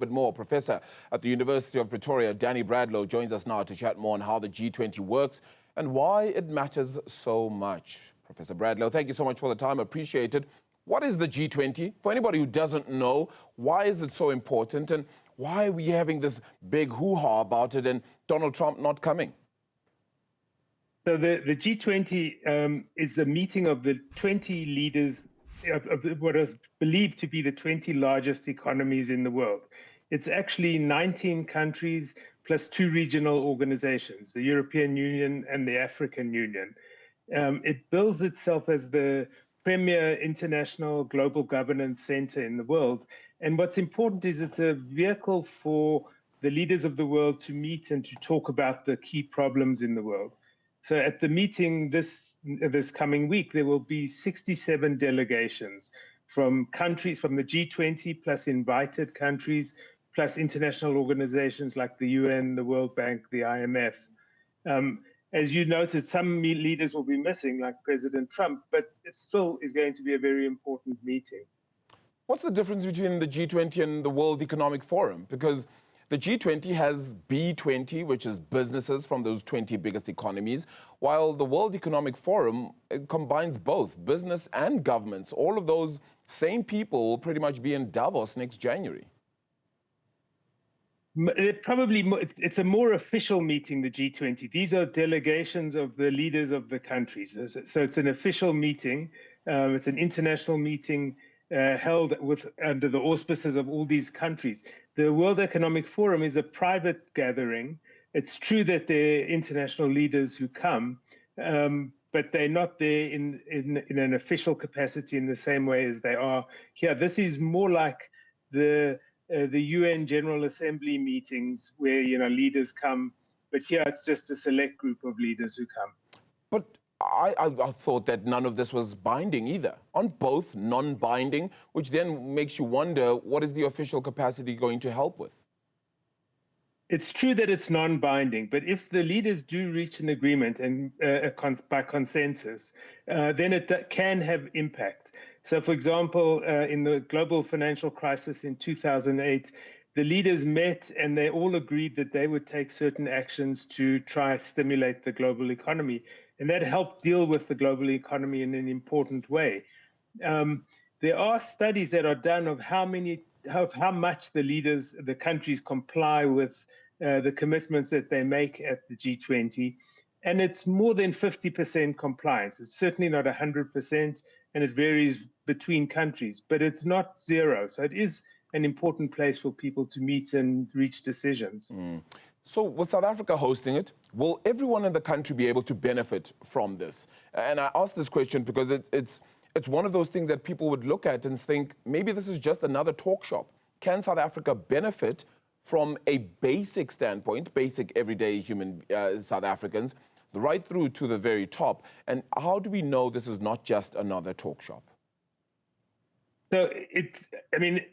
But more. Professor at the University of Pretoria, Danny Bradlow, joins us now to chat more on how the G20 works and why it matters so much. Professor Bradlow, thank you so much for the time. Appreciate it. What is the G20? For anybody who doesn't know, why is it so important and why are we having this big hoo-ha about it and Donald Trump not coming? So the G20 is a meeting of the 20 leaders of what is believed to be the 20 largest economies in the world. It's actually 19 countries plus 2 regional organizations, the European Union and the African Union. It bills itself as the premier international global governance center in the world. And what's important is it's a vehicle for the leaders of the world to meet and to talk about the key problems in the world. So at the meeting this coming week, there will be 67 delegations from countries from the G20 plus invited countries, plus international organizations like the UN, the World Bank, the IMF. As you noted, some leaders will be missing, like President Trump, but it still is going to be a very important meeting. What's the difference between the G20 and the World Economic Forum? Because the G20 has B20, which is businesses from those 20 biggest economies, while the World Economic Forum combines both business and governments. All of those same people will pretty much be in Davos next January. It's a more official meeting, the G20. These are delegations of the leaders of the countries. So it's an official meeting. It's an international meeting held under the auspices of all these countries. The World Economic Forum is a private gathering. It's true that there are international leaders who come, but they're not there in an official capacity in the same way as they are here. This is more like the UN General Assembly meetings where leaders come, but here it's just a select group of leaders who come. But I thought that none of this was binding either. On both non-binding, which then makes you wonder, what is the official capacity going to help with? It's true that it's non-binding, but if the leaders do reach an agreement and by consensus, then it can have impact. So, for example, in the global financial crisis in 2008, the leaders met and they all agreed that they would take certain actions to try to stimulate the global economy. And that helped deal with the global economy in an important way. There are studies that are done of how much the countries comply with the commitments that they make at the G20. And it's more than 50% compliance. It's certainly not 100%, and it varies between countries, but it's not zero. So it is an important place for people to meet and reach decisions. So with South Africa hosting it, will everyone in the country be able to benefit from this? And I ask this question because it's one of those things that people would look at and think, maybe this is just another talk shop. Can South Africa benefit from a basic standpoint, basic everyday human South Africans, right through to the very top? And how do we know this is not just another talk shop? So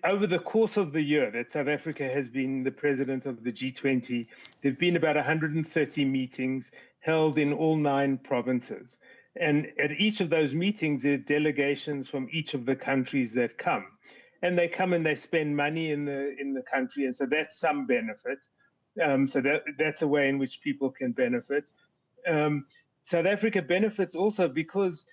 over the course of the year that South Africa has been the president of the G20, there have been about 130 meetings held in all 9 provinces. And at each of those meetings, there are delegations from each of the countries that come. And they come and they spend money in the country. And so that's some benefit. So that's a way in which people can benefit. South Africa benefits also because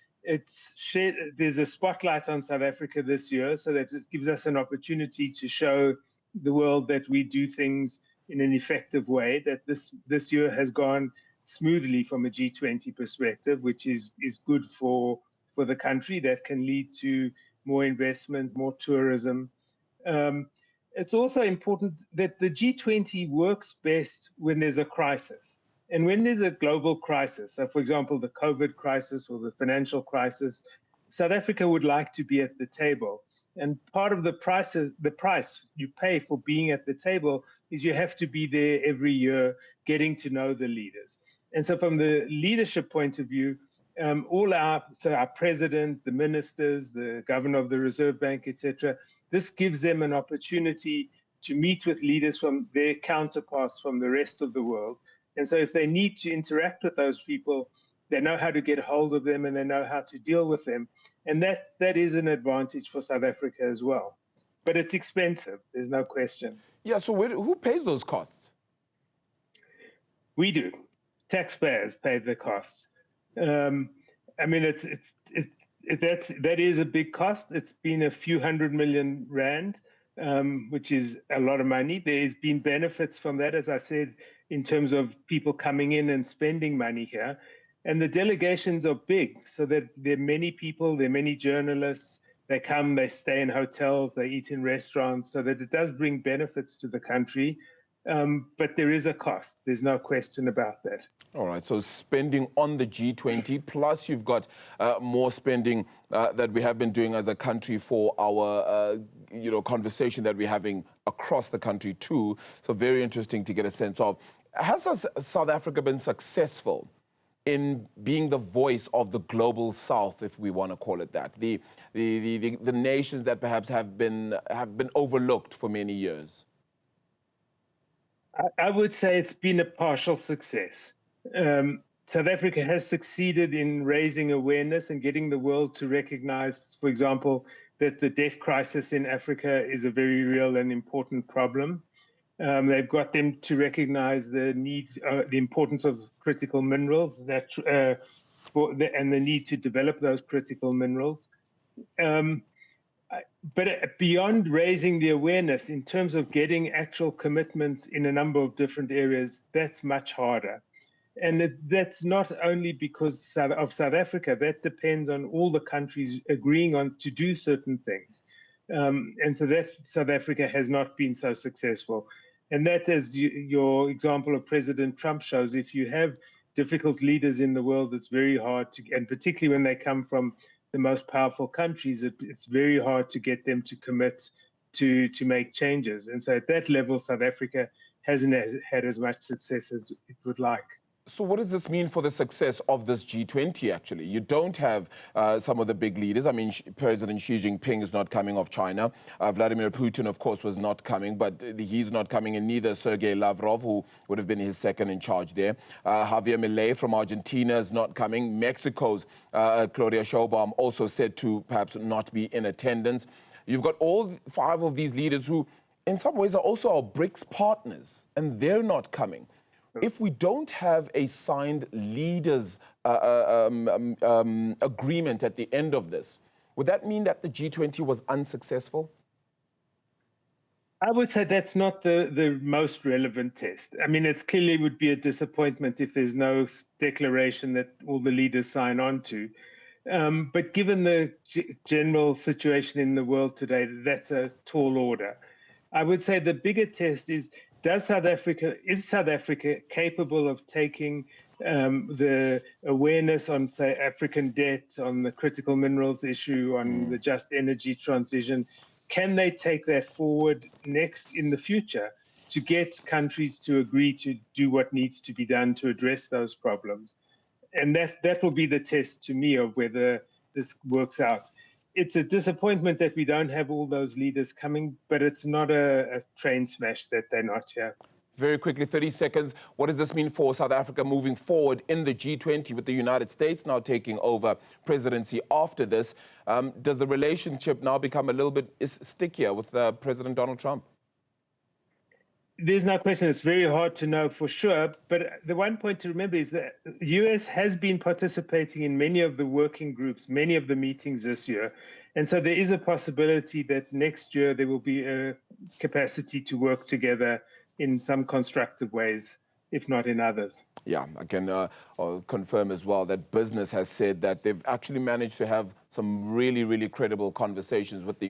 there's a spotlight on South Africa this year, so that it gives us an opportunity to show the world that we do things in an effective way, that this year has gone smoothly from a G20 perspective, which is good for the country. That can lead to more investment, more tourism. It's also important that the G20 works best when there's a crisis. And when there's a global crisis, so for example, the COVID crisis or the financial crisis, South Africa would like to be at the table. And part of the price you pay for being at the table is you have to be there every year, getting to know the leaders. And so from the leadership point of view, our president, the ministers, the governor of the Reserve Bank, etc., this gives them an opportunity to meet with leaders from their counterparts from the rest of the world. And so if they need to interact with those people, they know how to get hold of them and they know how to deal with them. And that is an advantage for South Africa as well. but it's expensive. There's no question. Yeah, so who pays those costs? We do. Taxpayers pay the costs. I mean, that is a big cost. It's been a few R100 million, which is a lot of money. There's been benefits from that, as I said, in terms of people coming in and spending money here. And the delegations are big, so that there are many people, there are many journalists. They come, they stay in hotels, they eat in restaurants, so that it does bring benefits to the country. But there is a cost. There's no question about that. All right, so spending on the G20, plus you've got more spending that we have been doing as a country for our, conversation that we're having across the country too. So very interesting to get a sense of. Has South Africa been successful in being the voice of the global South, if we want to call it that? The nations that perhaps have been overlooked for many years. I would say it's been a partial success. South Africa has succeeded in raising awareness and getting the world to recognize, for example, that the debt crisis in Africa is a very real and important problem. They've got them to recognize the importance of critical minerals and the need to develop those critical minerals. But beyond raising the awareness, in terms of getting actual commitments in a number of different areas, that's much harder. And that's not only because of South Africa, that depends on all the countries agreeing on to do certain things. And so that South Africa has not been so successful. And that, as your example of President Trump shows, if you have difficult leaders in the world, it's very hard to, and particularly when they come from the most powerful countries, it's very hard to get them to commit to make changes. And so at that level, South Africa hasn't had as much success as it would like. So what does this mean for the success of this G20, actually? You don't have some of the big leaders. I mean, President Xi Jinping is not coming off China. Vladimir Putin, of course, was not coming, but he's not coming, and neither Sergei Lavrov, who would have been his second in charge there. Javier Milei from Argentina is not coming. Mexico's Claudia Sheinbaum also said to perhaps not be in attendance. You've got all 5 of these leaders who, in some ways, are also our BRICS partners, and they're not coming. If we don't have a signed leaders agreement at the end of this, would that mean that the G20 was unsuccessful? I would say that's not the most relevant test. I mean, it clearly would be a disappointment if there's no declaration that all the leaders sign on to. But given the general situation in the world today, that's a tall order. I would say the bigger test is, is South Africa capable of taking the awareness on, say, African debt, on the critical minerals issue, on the just energy transition? Can they take that forward next in the future to get countries to agree to do what needs to be done to address those problems? And that will be the test to me of whether this works out. It's a disappointment that we don't have all those leaders coming, but it's not a train smash that they're not here. Very quickly, 30 seconds. What does this mean for South Africa moving forward in the G20 with the United States now taking over presidency after this? Does the relationship now become a little bit stickier with President Donald Trump? There's no question. It's very hard to know for sure. But the one point to remember is that the US has been participating in many of the working groups, many of the meetings this year. And so there is a possibility that next year there will be a capacity to work together in some constructive ways, if not in others. Yeah, I can confirm as well that business has said that they've actually managed to have some really, really credible conversations with the